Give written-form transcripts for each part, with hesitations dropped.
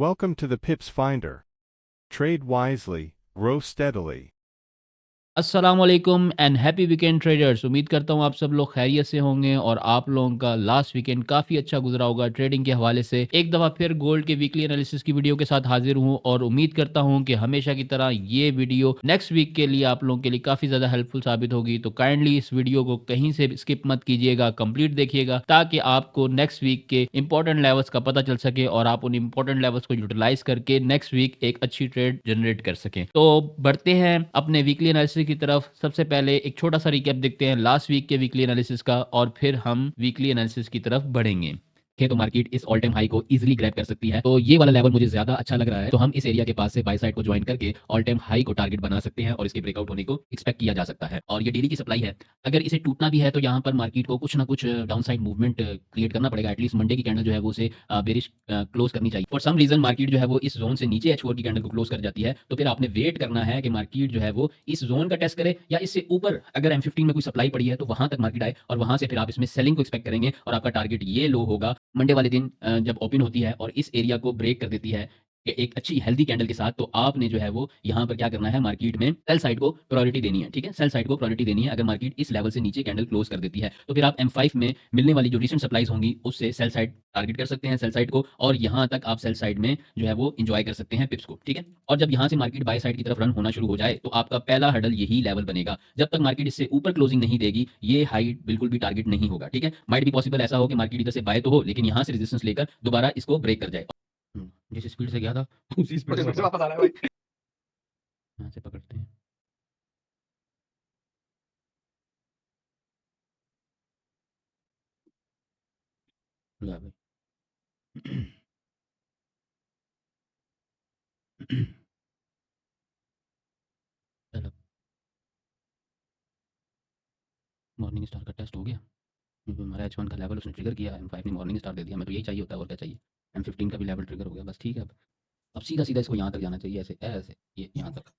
Welcome to the Pips Finder. Trade wisely, grow steadily. अस्सलामुअलैकुम and happy weekend traders. उम्मीद करता हूँ आप सब लोग खैरियत से होंगे और आप लोगों का लास्ट वीकेंड काफ़ी अच्छा गुजरा होगा ट्रेडिंग के हवाले से। एक दफ़ा फिर गोल्ड के वीकली एनालिसिस की वीडियो के साथ हाजिर हूँ और उम्मीद करता हूँ कि हमेशा की तरह ये वीडियो नेक्स्ट वीक के लिए आप लोगों के लिए काफ़ी ज़्यादा हेल्पफुल साबित होगी। तो काइंडली इस वीडियो को कहीं से स्किप मत कीजिएगा, कंप्लीट देखिएगा ताकि आपको नेक्स्ट वीक के इंपॉर्टेंट लेवल्स का पता चल सके और आप उन इंपॉर्टेंट लेवल्स को यूटिलाइज करके नेक्स्ट वीक एक अच्छी ट्रेड जनरेट कर सकें। तो बढ़ते हैं अपने वीकली एनालिसिस की तरफ। सबसे पहले एक छोटा सा रिकैप देखते हैं लास्ट वीक के वीकली एनालिसिस का और फिर हम वीकली एनालिसिस की तरफ बढ़ेंगे। तो मार्केट इस ऑल टाइम हाई को इजीली ग्रैब कर सकती है, तो ये वाला लेवल मुझे ज्यादा अच्छा लग रहा है। तो हम इस एरिया के पास से बाय साइड को ज्वाइन करके ऑल टाइम हाई को टारगेट बना सकते हैं और इसके ब्रेकआउट होने को एक्सपेक्ट किया जा सकता है। और ये डेली की सप्लाई है, अगर इसे टूटना भी है तो यहाँ पर मार्केट को कुछ ना कुछ डाउन साइड मूवमेंट क्रिएट करना पड़ेगा। एटलीस्ट मंडे की कैंडल जो है वो उसे बेरिश क्लोज करनी चाहिए। फॉर सम रीजन मार्केट जो है वो इस जोन से नीचे H4 की कैंडल को क्लोज कर जाती है, तो फिर आपने वेट करना है कि मार्केट जो है वो इस जोन का टेस्ट करे या इससे ऊपर अगर M15 में कोई सप्लाई पड़ी है तो वहां तक मार्केट आए और वहां से फिर आप इसमें सेलिंग को एक्सपेक्ट करेंगे और आपका टारगेट ये लो होगा मंडे वाले दिन जब ओपन होती है और इस एरिया को ब्रेक कर देती है एक अच्छी हेल्दी कैंडल के साथ। तो आपने जो है वो यहाँ पर क्या करना है, मार्केट में सेल साइड को प्रायोरिटी देनी है। ठीक है, सेल साइड को प्रायोरिटी देनी है। अगर मार्केट इस लेवल से नीचे कैंडल क्लोज कर देती है तो फिर आप M5 में मिलने वाली जो रिसेंट सप्लाईज होंगी उससे सेल साइड टारगेट कर सकते हैं, सेल साइड को, और यहाँ तक आप सेल साइड में जो है वो इंजॉय कर सकते हैं पिप्स को। ठीक है, और जब यहाँ से मार्केट बाय साइड की तरफ रन होना शुरू हो जाए तो आपका पहला हर्डल यही लेवल बनेगा। जब तक मार्केट इससे ऊपर क्लोजिंग नहीं देगी ये हाई बिल्कुल भी टारगेट नहीं होगा। ठीक है, माइट भी पॉसिबल ऐसा हो कि मार्केट इधर से बाय तो हो लेकिन यहाँ से रेजिस्टेंस लेकर दोबारा इसको ब्रेक कर जाए। जिस स्पीड से गया था उसी स्पीड से वापस आ रहा है भाई। यहाँ से पकड़ते हैं। ला भाई। चलो, मॉर्निंग स्टार का टेस्ट हो गया क्योंकि हमारा H1 का लेवल उसने ट्रिगर किया, M5 ने मॉर्निंग स्टार दे दिया। हमें तो यही चाहिए होता है और क्या चाहिए। M15 का भी लेवल ट्रिगर हो गया, बस ठीक है। अब सीधा सीधा इसको यहाँ तक जाना चाहिए, ऐसे ऐसे ये यहाँ तक।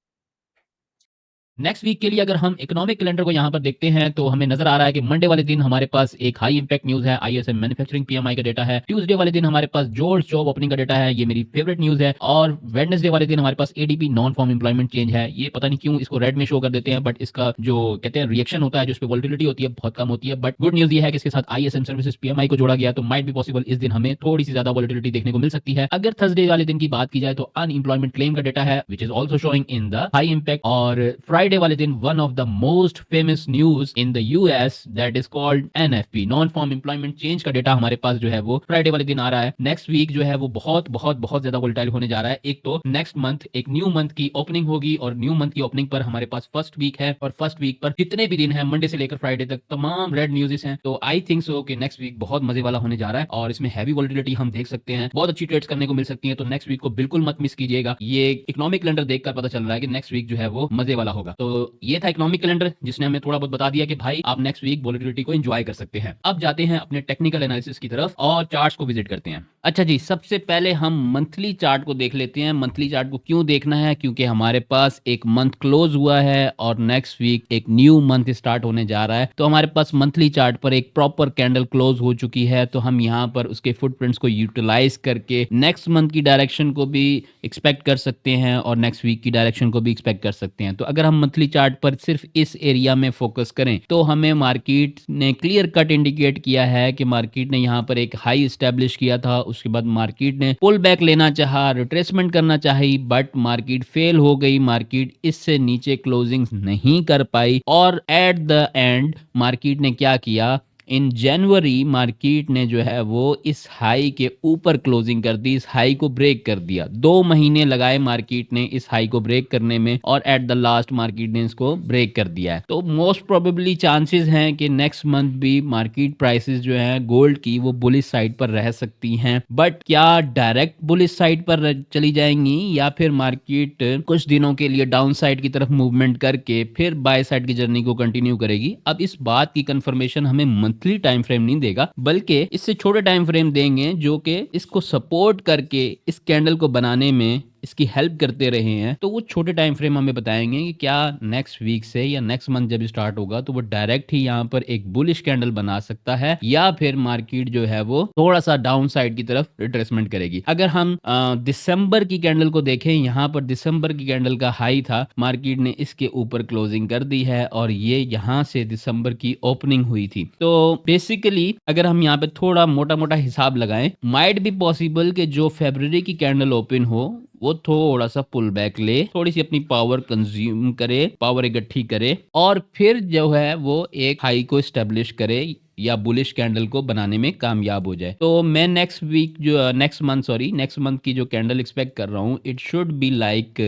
नेक्स्ट वीक के लिए अगर हम इकोनॉमिक कैलेंडर को यहाँ पर देखते हैं तो हमें नजर आ रहा है कि मंडे वाले दिन हमारे पास एक हाई इंपैक्ट न्यूज है, ISM मैन्युफैक्चरिंग PMI का डेटा है। ट्यूसडे वाले दिन हमारे पास जोर्स जॉब ओपनिंग का डेटा है, ये मेरी फेवरेट न्यूज है। और वेडनेसडे वाले दिन हमारे पास ADP non farm employment change है। ये पता नहीं क्यों इसको रेड में शो कर देते हैं, बट इसका जो कहते हैं रिएक्शन होता है, जो इस पर वॉलिटिलिटी होती है, बहुत कम होती है। बट गुड न्यूज ये है कि इसके साथ ISM सर्विसेज PMI को जोड़ा गया, तो माइट भी पॉसिबल इस दिन हमें थोड़ी सी ज्यादा वॉलिटिलिटी देखने को मिल सकती है। अगर थर्सडे वाले दिन की बात की जाए तो अनएम्प्लॉयमेंट क्लेम का डेटा है which is also showing in the high impact. और फ्राइडे वाले दिन one of the most famous news in the US that is called NFP non farm employment change का डेटा हमारे पास जो है वो फ्राइडे वाले दिन आ रहा है। नेक्स्ट वीक जो है वो बहुत बहुत बहुत ज्यादा वोलेटाइल होने जा रहा है। एक तो नेक्स्ट मंथ एक न्यू मंथ की ओपनिंग होगी और न्यू मंथ की ओपनिंग पर हमारे पास फर्स्ट वीक है और फर्स्ट वीक पर जितने भी दिन है मंडे से लेकर फ्राइडे तक तमाम रेड न्यूज़ हैं। तो आई थिंक सो कि नेक्स्ट वीक बहुत मजे वाला होने जा रहा है और इसमें हैवी वोलेटिलिटी हम देख सकते हैं, बहुत अच्छी ट्रेड्स करने को मिल सकती है। तो नेक्स्ट वीक को बिल्कुल मत मिस कीजिएगा। ये इकोनॉमिक कैलेंडर देखकर पता चल रहा है कि नेक्स्ट वीक जो है वो मजे वाला होगा। तो ये था इकोनॉमिक कैलेंडर जिसने हमें थोड़ा बहुत बता दिया कि भाई आप नेक्स्ट वीक वोलेटिलिटी को एंजॉय कर सकते हैं। अब जाते हैं अपने टेक्निकल एनालिसिस की तरफ और चार्ट्स को विजिट करते हैं। अच्छा जी, सबसे पहले हम मंथली चार्ट को देख लेते हैं। मंथली चार्ट को क्यों देखना है, क्योंकि हमारे पास एक मंथ क्लोज हुआ है और नेक्स्ट वीक एक न्यू मंथ स्टार्ट होने जा रहा है। तो हमारे पास मंथली चार्ट पर एक प्रॉपर कैंडल क्लोज हो चुकी है, तो हम यहाँ पर उसके फुटप्रिंट्स को यूटिलाइज करके नेक्स्ट मंथ की डायरेक्शन को भी एक्सपेक्ट कर सकते हैं और नेक्स्ट वीक की डायरेक्शन को भी एक्सपेक्ट कर सकते हैं। तो अगर हम मंथली चार्ट पर सिर्फ इस एरिया में फोकस करें तो हमें मार्केट ने क्लियर कट इंडिकेट किया है कि मार्केट ने यहाँ पर एक हाई स्टैब्लिश किया था, उसके बाद मार्केट ने पुल बैक लेना चाहा, रिट्रेसमेंट करना चाहिए, बट मार्केट फेल हो गई। मार्केट इससे नीचे क्लोजिंग नहीं कर पाई और एट द एंड मार्केट ने क्या किया, इन जनवरी मार्केट ने जो है वो इस हाई के ऊपर क्लोजिंग कर दी, इस हाई को ब्रेक कर दिया। 2 महीने लगाए मार्केट ने इस हाई को ब्रेक करने में और एट द लास्ट मार्केट ने इसको ब्रेक कर दिया है। तो मोस्ट प्रोबेबली चांसेस हैं कि नेक्स्ट मंथ भी मार्केट प्राइसेस जो है गोल्ड की वो बुलिश साइड पर रह सकती हैं। बट क्या डायरेक्ट बुलिश साइड पर चली जाएंगी या फिर मार्केट कुछ दिनों के लिए डाउन साइड की तरफ मूवमेंट करके फिर बाय साइड की जर्नी को कंटिन्यू करेगी। अब इस बात की कंफर्मेशन हमें मंथली टाइम फ्रेम नहीं देगा, बल्कि इससे छोटे टाइम फ्रेम देंगे जो कि इसको सपोर्ट करके इस कैंडल को बनाने में इसकी हेल्प करते रहे हैं, तो वो छोटे टाइम फ्रेम हमें बताएँगे कि क्या नेक्स्ट वीक से या नेक्स्ट मंथ जब स्टार्ट होगा तो वो डायरेक्ट ही यहाँ पर एक बुलिश कैंडल बना सकता है या फिर मार्केट जो है वो थोड़ा-सा डाउन साइड की तरफ रिट्रेसमेंट करेगी। अगर हम दिसंबर की कैंडल को देखें, यहाँ पर दिसंबर की कैंडल का हाई था, मार्केट ने इसके ऊपर क्लोजिंग कर दी है और ये यहाँ से दिसंबर की ओपनिंग हुई थी। तो बेसिकली अगर हम यहाँ पे थोड़ा मोटा-मोटा हिसाब लगाएँ, माइट बी पॉसिबल कि जो फ़रवरी की कैंडल ओपन हो, वो थोड़ा-सा पुल बैक ले, थोड़ी-सी अपनी पावर कंज़्यूम करे, पावर इकट्ठी करे और फिर जो है वो एक हाई को एस्टेब्लिश करे या बुलिश कैंडल को बनाने में कामयाब हो जाए। तो मैं नेक्स्ट मंथ की जो कैंडल एक्सपेक्ट कर रहा हूँ, it should be like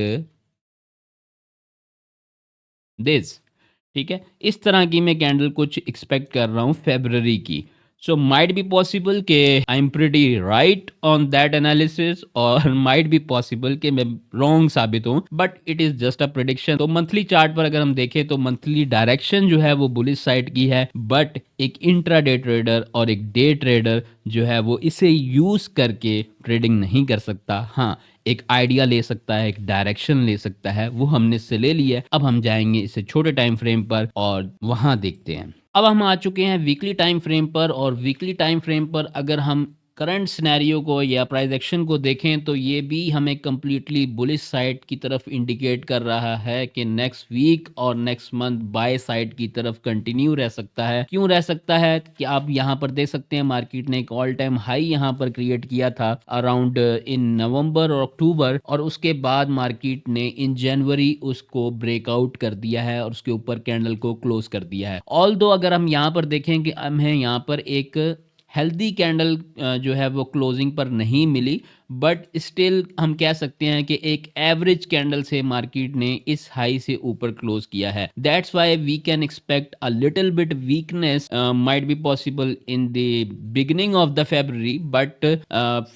this. ठीक है? इस तरह की मैं कैंडल कुछ एक्सपेक्ट कर रहा हूँ फ़रवरी की। सो माइट बी पॉसिबल कि I am pretty right on that analysis और माइट बी पॉसिबल कि मैं रॉन्ग साबित हूँ, but it is just a prediction. तो मंथली चार्ट पर अगर हम देखें तो मंथली डायरेक्शन जो है वो बुलिश साइड की है, बट एक इंट्राडे ट्रेडर और एक डे ट्रेडर जो है वो इसे यूज़ करके ट्रेडिंग नहीं कर सकता। हाँ, एक आइडिया ले सकता है, एक डायरेक्शन ले सकता है, वो हमने इससे ले लिया है। अब हम जाएँगे इससे छोटे टाइम फ्रेम पर और वहाँ देखते हैं। अब हम आ चुके हैं वीकली टाइम फ्रेम पर और वीकली टाइम फ्रेम पर अगर हम करंट सिनेरियो को या प्राइस एक्शन को देखें तो ये भी हमें कंप्लीटली बुलिश साइड की तरफ इंडिकेट कर रहा है कि नेक्स्ट वीक और नेक्स्ट मंथ बाय साइड की तरफ कंटिन्यू रह सकता है। क्यों रह सकता है कि आप यहाँ पर देख सकते हैं मार्केट ने एक ऑल टाइम हाई यहाँ पर क्रिएट किया था अराउंड इन नवंबर और अक्टूबर और उसके बाद मार्केट ने इन जनवरी उसको ब्रेकआउट कर दिया है और उसके ऊपर कैंडल को क्लोज कर दिया है। ऑल दो अगर हम यहाँ पर देखें कि हमें यहाँ पर एक हेल्दी कैंडल जो है वो क्लोजिंग पर नहीं मिली, बट स्टिल हम कह सकते हैं कि एक एवरेज कैंडल से मार्केट ने इस हाई से ऊपर क्लोज किया है। That's why we can expect a little bit weakness might be possible in the beginning of the February, but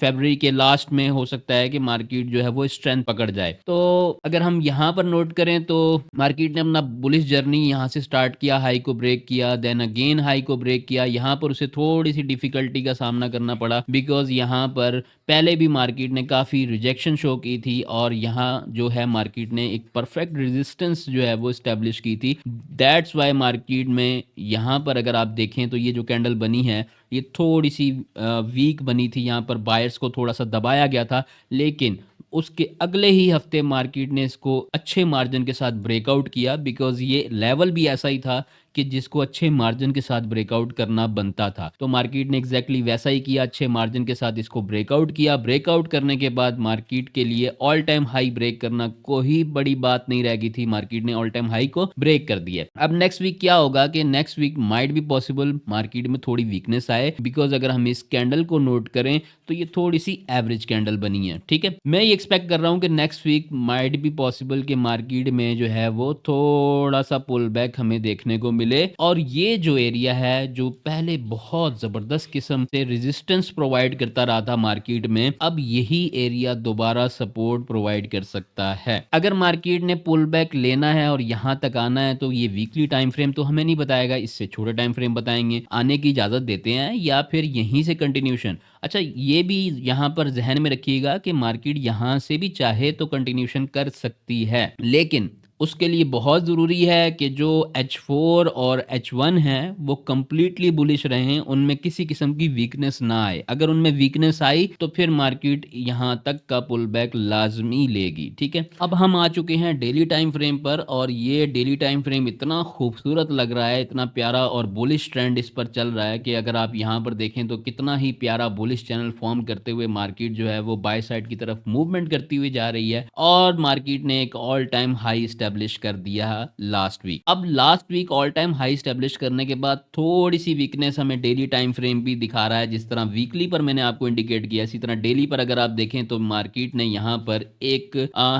February के लास्ट में हो सकता है कि मार्केट जो है वो स्ट्रेंथ पकड़ जाए। तो अगर हम यहाँ पर नोट करें तो मार्केट ने अपना बुलिश जर्नी यहाँ से स्टार्ट किया, हाई को ब्रेक किया, देन अगेन हाई को ब्रेक किया। यहाँ पर उसे थोड़ी सी डिफिकल्टी का सामना करना पड़ा बिकॉज यहाँ पर पहले भी मार्केट ने काफ़ी रिजेक्शन शो की थी और यहाँ जो है मार्केट ने एक परफेक्ट रेजिस्टेंस जो है वो इस्टेब्लिश की थी। दैट्स वाई मार्केट में यहाँ पर अगर आप देखें तो ये जो कैंडल बनी है ये थोड़ी सी वीक बनी थी, यहाँ पर बायर्स को थोड़ा सा दबाया गया था, लेकिन उसके अगले ही हफ्ते मार्केट ने इसको अच्छे मार्जिन के साथ ब्रेकआउट किया बिकॉज ये लेवल भी ऐसा ही था कि जिसको अच्छे मार्जिन के साथ ब्रेकआउट करना बनता था। तो मार्केट ने एग्जैक्टली वैसा ही किया, अच्छे मार्जिन के साथ इसको ब्रेकआउट किया। ब्रेकआउट करने के बाद मार्केट के लिए ऑल टाइम हाई ब्रेक करना कोई बड़ी बात नहीं रह गई थी, मार्केट ने ऑल टाइम हाई को ब्रेक कर दिया। अब नेक्स्ट वीक क्या होगा कि नेक्स्ट वीक माइट भी पॉसिबल मार्केट में थोड़ी वीकनेस आए बिकॉज अगर हम इस कैंडल को नोट करें तो ये थोड़ी सी एवरेज कैंडल बनी है। ठीक है, मैं ये एक्सपेक्ट कर रहा हूँ कि नेक्स्ट वीक माइट भी पॉसिबल कि मार्केट में जो है वो थोड़ा सा पुल बैक हमें देखने को मिले और ये जो एरिया है जो पहले बहुत जबरदस्त किस्म से रेजिस्टेंस प्रोवाइड करता रहा था मार्केट में, अब यही एरिया दोबारा सपोर्ट प्रोवाइड कर सकता है। अगर मार्केट ने पुल बैक लेना है और यहां तक आना है तो ये वीकली टाइम फ्रेम तो हमें नहीं बताएगा, इससे छोटे टाइम फ्रेम बताएंगे, आने की इजाजत देते हैं या फिर यहीं से कंटिन्यूशन। अच्छा, ये भी यहाँ पर जहन में रखिएगा कि मार्केट यहाँ से भी चाहे तो कंटिन्यूशन कर सकती है, लेकिन उसके लिए बहुत ज़रूरी है कि जो H4 और H1 हैं वो कंप्लीटली बुलिश रहें, उनमें किसी किस्म की वीकनेस ना आए। अगर उनमें वीकनेस आई तो फिर मार्केट यहाँ तक का पुल बैक लाजमी लेगी। ठीक है, अब हम आ चुके हैं डेली टाइम फ्रेम पर और ये डेली टाइम फ्रेम इतना खूबसूरत लग रहा है, इतना प्यारा और बुलिश ट्रेंड इस पर चल रहा है कि अगर आप यहाँ पर देखें तो कितना ही प्यारा बुलिश चैनल फॉर्म करते हुए मार्केट जो है वो बाय साइड की तरफ मूवमेंट करती हुई जा रही है और मार्केट ने एक ऑल टाइम हाई स्टैब्लिश कर दिया लास्ट वीक। अब last week all time high establish करने के बाद थोड़ी सी वीकनेस हमें डेली टाइम फ्रेम भी दिखा रहा है। जिस तरह वीकली पर मैंने आपको इंडिकेट किया, इसी तरह डेली पर अगर आप देखें तो मार्केट ने यहाँ पर एक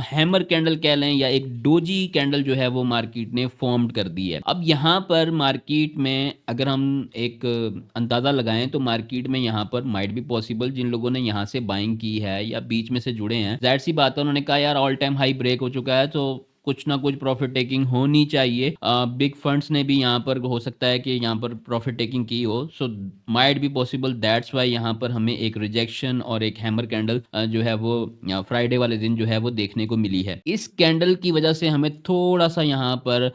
हैमर कैंडल कह लें या एक डोजी कैंडल जो है वो मार्केट ने फॉर्म कर दी है। अब यहाँ पर मार्केट में अगर हम एक अंदाजा लगाएं तो मार्केट में यहाँ पर माइट भी पॉसिबल जिन लोगों ने यहाँ से बाइंग की है या बीच में से जुड़े हैं, जाहिर सी बात है उन्होंने कहा यार ऑल टाइम हाई ब्रेक हो चुका है तो कुछ ना कुछ प्रॉफिट टेकिंग होनी चाहिए। बिग फंड्स ने भी यहाँ पर हो सकता है कि यहाँ पर प्रॉफिट टेकिंग की हो, so might be possible, that's why यहाँ पर हमें एक रिजेक्शन और एक हैमर कैंडल जो है वो फ्राइडे वाले दिन जो है वो देखने को मिली है। इस कैंडल की वजह से हमें थोड़ा सा यहाँ पर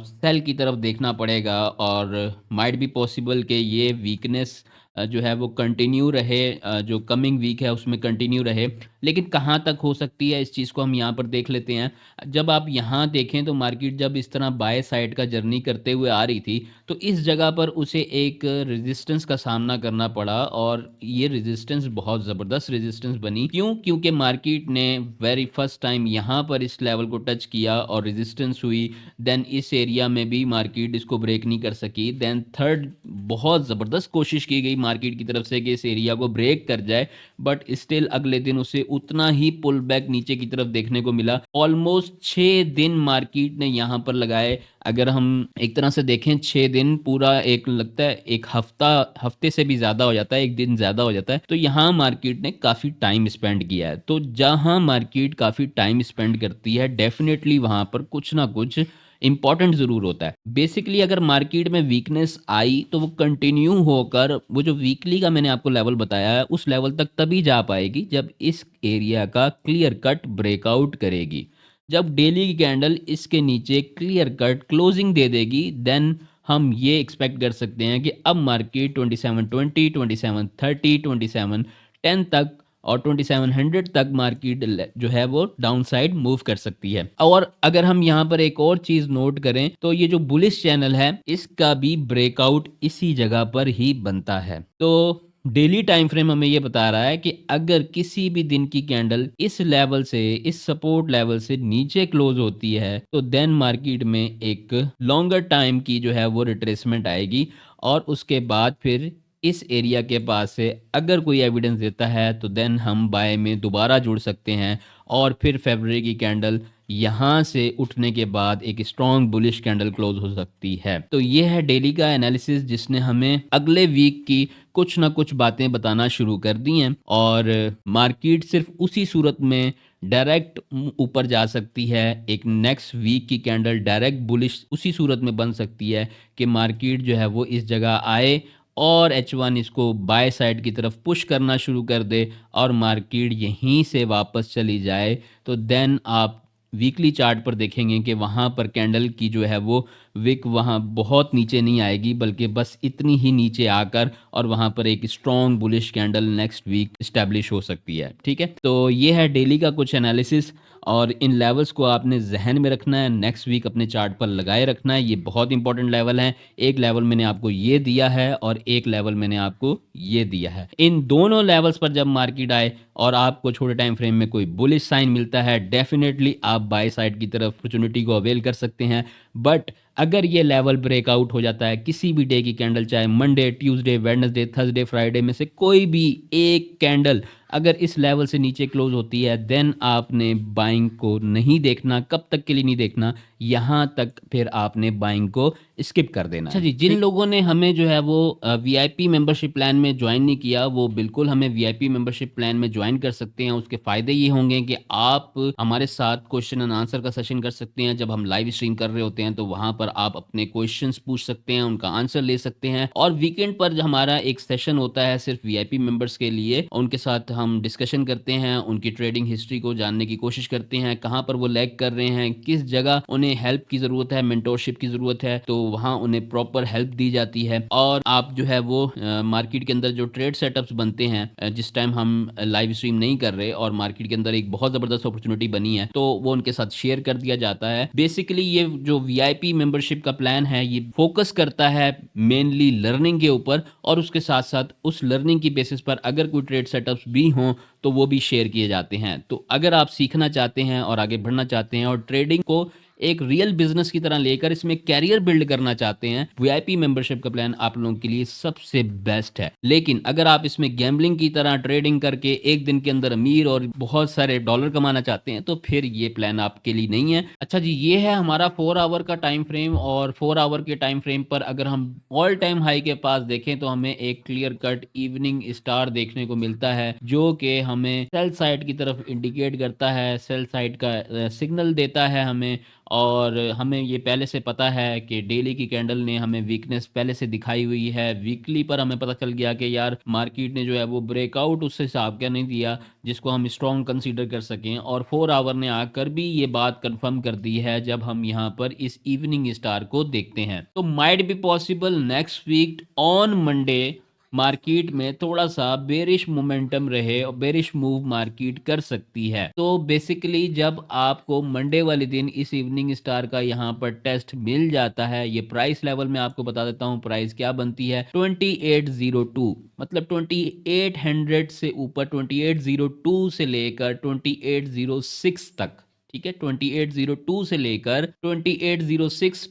सेल की तरफ देखना पड़ेगा और माइट बी पॉसिबल कि ये वीकनेस जो है वो कंटिन्यू रहे, जो कमिंग वीक है उसमें कंटिन्यू रहे। लेकिन कहाँ तक हो सकती है इस चीज़ को हम यहाँ पर देख लेते हैं। जब आप यहाँ देखें तो मार्केट जब इस तरह बाय साइड का जर्नी करते हुए आ रही थी, तो इस जगह पर उसे एक रेजिस्टेंस का सामना करना पड़ा और ये रेजिस्टेंस बहुत ज़बरदस्त रेजिस्टेंस बनी। क्यों? क्योंकि मार्केट ने वेरी फर्स्ट टाइम यहाँ पर इस लेवल को टच किया और रेजिस्टेंस हुई। देन इस एरिया में भी मार्केट इसको ब्रेक नहीं कर सकी। देन थर्ड बहुत ज़बरदस्त कोशिश की गई मार्केट की तरफ से कि इस एरिया को ब्रेक कर जाए, बट स्टिल अगले दिन उसे उतना ही पुल बैक नीचे की तरफ देखने को मिला। ऑलमोस्ट 6 दिन मार्केट ने यहाँ पर लगाए। अगर हम एक तरह से देखें 6 दिन पूरा एक लगता है एक हफ्ते से भी ज़्यादा हो जाता है, एक दिन ज़्यादा हो जाता है। तो यहाँ मार्केट ने काफ़ी टाइम स्पेंड किया है। तो जहाँ मार्केट काफ़ी टाइम स्पेंड करती है डेफिनेटली वहाँ पर कुछ ना कुछ इंपॉर्टेंट ज़रूर होता है। बेसिकली अगर मार्केट में वीकनेस आई तो वो कंटिन्यू होकर वो जो वीकली का मैंने आपको लेवल बताया है उस लेवल तक तभी जा पाएगी जब इस एरिया का क्लियर कट ब्रेकआउट करेगी। जब डेली की कैंडल इसके नीचे क्लियर कट क्लोजिंग दे देगी, देन हम ये एक्सपेक्ट कर सकते हैं कि अब मार्केट 2720, 2730, 2710 तक और 2700 तक मार्केट जो है वो डाउन साइड मूव कर सकती है। और अगर हम यहाँ पर एक और चीज नोट करें तो ये जो बुलिश चैनल है इसका भी ब्रेकआउट इसी जगह पर ही बनता है। तो डेली टाइम फ्रेम हमें ये बता रहा है कि अगर किसी भी दिन की कैंडल इस लेवल से, इस सपोर्ट लेवल से नीचे क्लोज होती है तो देन मार्केट में एक लॉन्गर टाइम की जो है वो रिट्रेसमेंट आएगी और उसके बाद फिर इस एरिया के पास से अगर कोई एविडेंस देता है तो देन हम बाय में दोबारा जुड़ सकते हैं और फिर फरवरी की कैंडल यहाँ से उठने के बाद एक स्ट्रॉन्ग बुलिश कैंडल क्लोज हो सकती है। तो ये है डेली का एनालिसिस जिसने हमें अगले वीक की कुछ ना कुछ बातें बताना शुरू कर दी हैं और मार्केट सिर्फ उसी सूरत में डायरेक्ट ऊपर जा सकती है। एक नेक्स्ट वीक की कैंडल डायरेक्ट बुलिश उसी सूरत में बन सकती है कि मार्केट जो है वो इस जगह आए और H1 इसको बाय साइड की तरफ पुश करना शुरू कर दे और मार्केट यहीं से वापस चली जाए। तो देन आप वीकली चार्ट पर देखेंगे कि वहाँ पर कैंडल की जो है वो विक वहाँ बहुत नीचे नहीं आएगी बल्कि बस इतनी ही नीचे आकर और वहाँ पर एक strong bullish candle next week establish हो सकती है। ठीक है, तो ये है डेली का कुछ एनालिसिस और इन लेवल्स को आपने जहन में रखना है, नेक्स्ट वीक अपने चार्ट पर लगाए रखना है। ये बहुत इंपॉर्टेंट लेवल हैं। एक लेवल मैंने आपको ये दिया है और एक लेवल मैंने आपको ये दिया है। इन दोनों लेवल्स पर जब मार्केट आए और आपको छोटे टाइम फ्रेम में कोई बुलिश साइन मिलता है डेफिनेटली आप बाय साइड की तरफ अपॉर्चुनिटी को अवेल कर सकते हैं। बट अगर ये लेवल ब्रेकआउट हो जाता है किसी भी डे की कैंडल, चाहे Monday, Tuesday, Wednesday, Thursday, Friday में से कोई भी एक कैंडल अगर इस लेवल से नीचे क्लोज होती है देन आपने बाइंग को नहीं देखना। कब तक के लिए नहीं देखना? यहाँ तक फिर आपने बाइंग को स्किप कर देना। अच्छा जी, जिन लोगों ने हमें जो है वो वीआईपी मेंबरशिप प्लान में ज्वाइन नहीं किया वो बिल्कुल हमें वीआईपी मेंबरशिप प्लान में ज्वाइन कर सकते हैं। उसके फ़ायदे ये होंगे कि आप हमारे साथ क्वेश्चन एंड आंसर का सेशन कर सकते हैं। जब हम लाइव स्ट्रीम कर रहे होते हैं तो वहाँ पर आप अपने क्वेश्चंस पूछ सकते हैं, उनका आंसर ले सकते हैं। और वीकेंड पर हमारा एक सेशन होता है सिर्फ वीआईपी मेंबर्स के लिए, उनके साथ हम डिस्कशन करते हैं, उनकी ट्रेडिंग हिस्ट्री को जानने की कोशिश करते हैं, कहाँ पर वो लैग कर रहे हैं, किस जगह उन्हें हेल्प की ज़रूरत है, मेंटोरशिप की ज़रूरत है, तो वहाँ उन्हें प्रॉपर हेल्प दी जाती है। और आप जो है वो मार्केट के अंदर जो ट्रेड सेटअप्स बनते हैं जिस टाइम हम लाइव स्ट्रीम नहीं कर रहे और मार्केट के अंदर एक बहुत ज़बरदस्त अपॉर्चुनिटी बनी है तो वो उनके साथ शेयर कर दिया जाता है। बेसिकली ये जो वीआईपी मेंबरशिप का प्लान है ये फोकस करता है मेनली लर्निंग के ऊपर और उसके साथ साथ उस लर्निंग की बेसिस पर अगर कोई ट्रेड सेटअप्स भी हों तो वो भी शेयर किए जाते हैं। तो अगर आप सीखना चाहते हैं और आगे बढ़ना चाहते हैं और ट्रेडिंग को एक रियल बिजनेस की तरह लेकर इसमें कैरियर बिल्ड करना चाहते हैं, वीआईपी मेंबरशिप का प्लान आप लोगों के लिए सबसे बेस्ट है। लेकिन अगर आप इसमें गैम्बलिंग की तरह ट्रेडिंग करके एक दिन के अंदर अमीर और बहुत सारे डॉलर कमाना चाहते हैं तो फिर ये प्लान आपके लिए नहीं है। अच्छा जी, ये है हमारा 4 आवर का टाइम फ्रेम और 4 आवर के टाइम फ्रेम पर अगर हम ऑल टाइम हाई के पास देखें तो हमें एक क्लियर कट इवनिंग स्टार देखने को मिलता है जो कि हमें सेल साइड की तरफ इंडिकेट करता है, सेल साइड का सिग्नल देता है हमें। और हमें ये पहले से पता है कि डेली की कैंडल ने हमें वीकनेस पहले से दिखाई हुई है। वीकली पर हमें पता चल गया कि यार मार्केट ने जो है वो ब्रेकआउट उस हिसाब का नहीं दिया जिसको हम स्ट्रॉन्ग कंसीडर कर सकें, और 4 आवर ने आकर भी ये बात कंफर्म कर दी है जब हम यहाँ पर इस इवनिंग स्टार को देखते हैं। तो might be possible next week on Monday market में थोड़ा सा बेरिश मोमेंटम रहे और बेरिश मूव मार्केट कर सकती है। तो बेसिकली जब आपको मंडे वाले दिन इस इवनिंग स्टार का यहाँ पर टेस्ट मिल जाता है, ये प्राइस लेवल में आपको बता देता हूँ प्राइस क्या बनती है, 2802, मतलब 2800 से ऊपर 2802 से लेकर 2806 तक, ठीक है, 2802 से लेकर 2806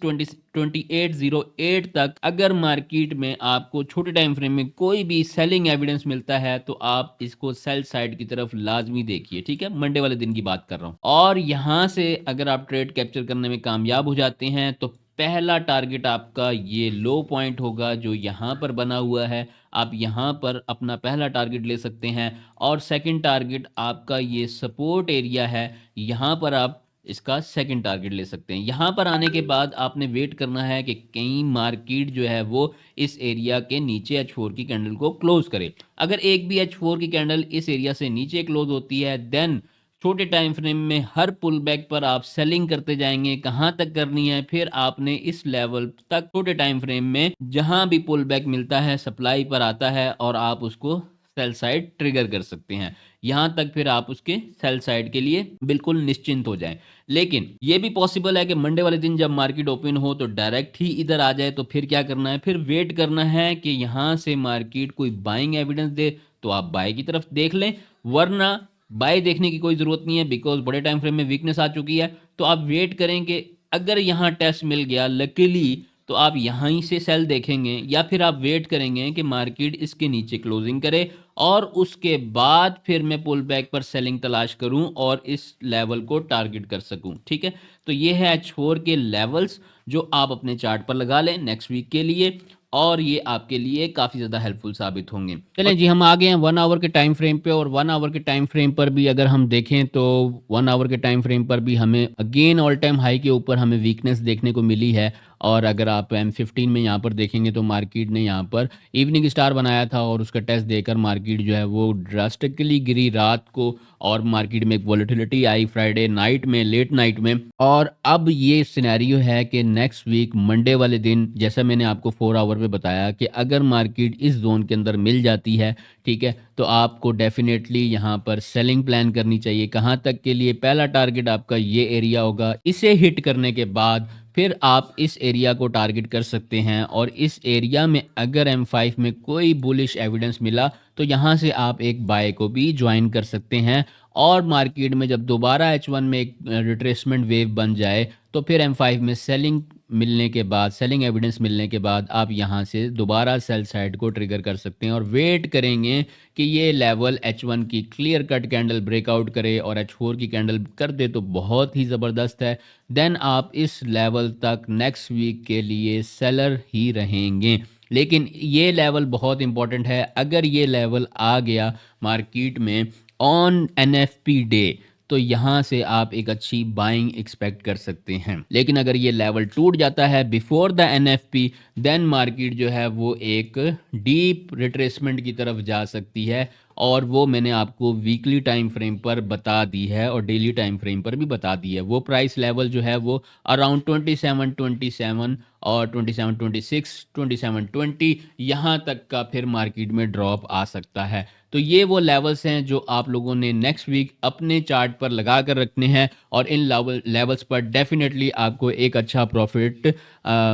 2808 तक अगर मार्केट में आपको छोटे टाइम फ्रेम में कोई भी सेलिंग एविडेंस मिलता है तो आप इसको सेल साइड की तरफ लाजमी देखिए, ठीक है, मंडे वाले दिन की बात कर रहा हूं। और यहां से अगर आप ट्रेड कैप्चर करने में कामयाब हो जाते हैं तो पहला टारगेट आपका ये लो पॉइंट होगा जो यहाँ पर बना हुआ है, आप यहाँ पर अपना पहला टारगेट ले सकते हैं। और सेकंड टारगेट आपका ये सपोर्ट एरिया है, यहाँ पर आप इसका सेकंड टारगेट ले सकते हैं। यहाँ पर आने के बाद आपने वेट करना है कि कहीं मार्केट जो है वो इस एरिया के नीचे H4 की कैंडल को क्लोज करे। अगर एक भी H4 की कैंडल इस एरिया से नीचे क्लोज होती है देन छोटे टाइम फ्रेम में हर पुल बैक पर आप सेलिंग करते जाएंगे। कहां तक करनी है, फिर आपने इस लेवल तक छोटे टाइम फ्रेम में जहां भी पुल बैक मिलता है सप्लाई पर आता है और आप उसको सेल साइड ट्रिगर कर सकते हैं। यहां तक फिर आप उसके सेल साइड के लिए बिल्कुल निश्चिंत हो जाएं। लेकिन ये भी पॉसिबल है कि मंडे वाले दिन जब मार्केट ओपन हो तो डायरेक्ट ही इधर आ जाए, तो फिर क्या करना है, फिर वेट करना है कि यहां से मार्केट कोई बाइंग एविडेंस दे तो आप बाय की तरफ देख लें, वरना बाय देखने की कोई ज़रूरत नहीं है बिकॉज बड़े टाइम फ्रेम में वीकनेस आ चुकी है। तो आप वेट करें कि अगर यहाँ टेस्ट मिल गया लकीली तो आप यहाँ ही से सेल देखेंगे, या फिर आप वेट करेंगे कि मार्केट इसके नीचे क्लोजिंग करे और उसके बाद फिर मैं पुल बैक पर सेलिंग तलाश करूं और इस लेवल को टारगेट कर सकूं, ठीक है। तो ये है H4 के लेवल्स जो आप अपने चार्ट पर लगा लें नेक्स्ट वीक के लिए, और ये आपके लिए काफ़ी ज़्यादा हेल्पफुल साबित होंगे। चलें जी, हम आ गए हैं 1 आवर के टाइम फ्रेम पे, और 1 आवर के टाइम फ्रेम पर भी अगर हम देखें तो 1 आवर के टाइम फ्रेम पर भी हमें अगेन ऑल टाइम हाई के ऊपर हमें वीकनेस देखने को मिली है। और अगर आप M15 में यहाँ पर देखेंगे तो मार्केट ने यहाँ पर इवनिंग स्टार बनाया था और उसका टेस्ट देकर मार्केट जो है वो ड्रास्टिकली गिरी रात को, और मार्केट में एक वॉलेटिलिटी आई फ्राइडे नाइट में, लेट नाइट में। और अब ये सिनेरियो है कि नेक्स्ट वीक मंडे वाले दिन जैसा मैंने आपको 4 आवर में बताया कि अगर मार्केट इस जोन के अंदर मिल जाती है, ठीक है, तो आपको डेफिनेटली यहाँ पर सेलिंग प्लान करनी चाहिए। कहाँ तक के लिए, पहला टारगेट आपका ये एरिया होगा, इसे हिट करने के बाद फिर आप इस एरिया को टारगेट कर सकते हैं। और इस एरिया में अगर M5 में कोई बुलिश एविडेंस मिला तो यहाँ से आप एक बाय को भी ज्वाइन कर सकते हैं। और मार्केट में जब दोबारा H1 में एक रिट्रेसमेंट वेव बन जाए तो फिर M5 में सेलिंग मिलने के बाद, सेलिंग एविडेंस मिलने के बाद आप यहाँ से दोबारा सेल साइड को ट्रिगर कर सकते हैं और वेट करेंगे कि ये लेवल H1 की क्लियर कट कैंडल ब्रेकआउट करे और H4 की कैंडल कर दे तो बहुत ही ज़बरदस्त है। देन आप इस लेवल तक नेक्स्ट वीक के लिए सेलर ही रहेंगे। लेकिन ये लेवल बहुत इंपॉर्टेंट है, अगर ये लेवल आ गया मार्केट में ऑन NFP डे तो यहाँ से आप एक अच्छी बाइंग एक्सपेक्ट कर सकते हैं। लेकिन अगर ये लेवल टूट जाता है before the NFP then market जो है वो एक डीप रिट्रेसमेंट की तरफ जा सकती है, और वो मैंने आपको वीकली टाइम फ्रेम पर बता दी है और डेली टाइम फ्रेम पर भी बता दी है। वो प्राइस लेवल जो है वो अराउंड 2727 और 2726 2720 यहाँ तक का फिर मार्केट में ड्रॉप आ सकता है। तो ये वो लेवल्स हैं जो आप लोगों ने नेक्स्ट वीक अपने चार्ट पर लगा कर रखने हैं, और इन लेवल्स पर डेफिनेटली आपको एक अच्छा प्रॉफिट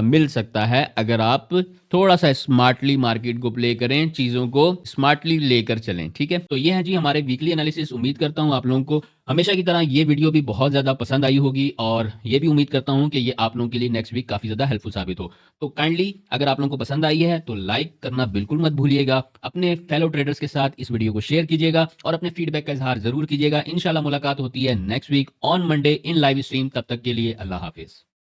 मिल सकता है अगर आप थोड़ा सा स्मार्टली मार्केट को प्ले करें, चीज़ों को स्मार्टली लेकर चलें, ठीक है? तो ये है जी हमारे वीकली एनालिसिस। उम्मीद करता हूँ आप लोगों को हमेशा की तरह ये वीडियो भी बहुत ज़्यादा पसंद आई होगी और ये भी उम्मीद करता हूँ कि ये आप लोगों के लिए नेक्स्ट वीक काफ़ी ज़्यादा हेल्पफुल साबित हो। तो काइंडली अगर आप लोगों को पसंद आई है तो लाइक करना बिल्कुल मत भूलिएगा। अपने फेलो ट्रेडर्स के साथ इस वीडियो को शेयर कीजिएगा और अपने फीडबैक का इज़हार ज़रूर कीजिएगा। इंशाल्लाह मुलाकात होती है next week on Monday in live stream. तब तक के लिए अल्लाह हाफ़िज़।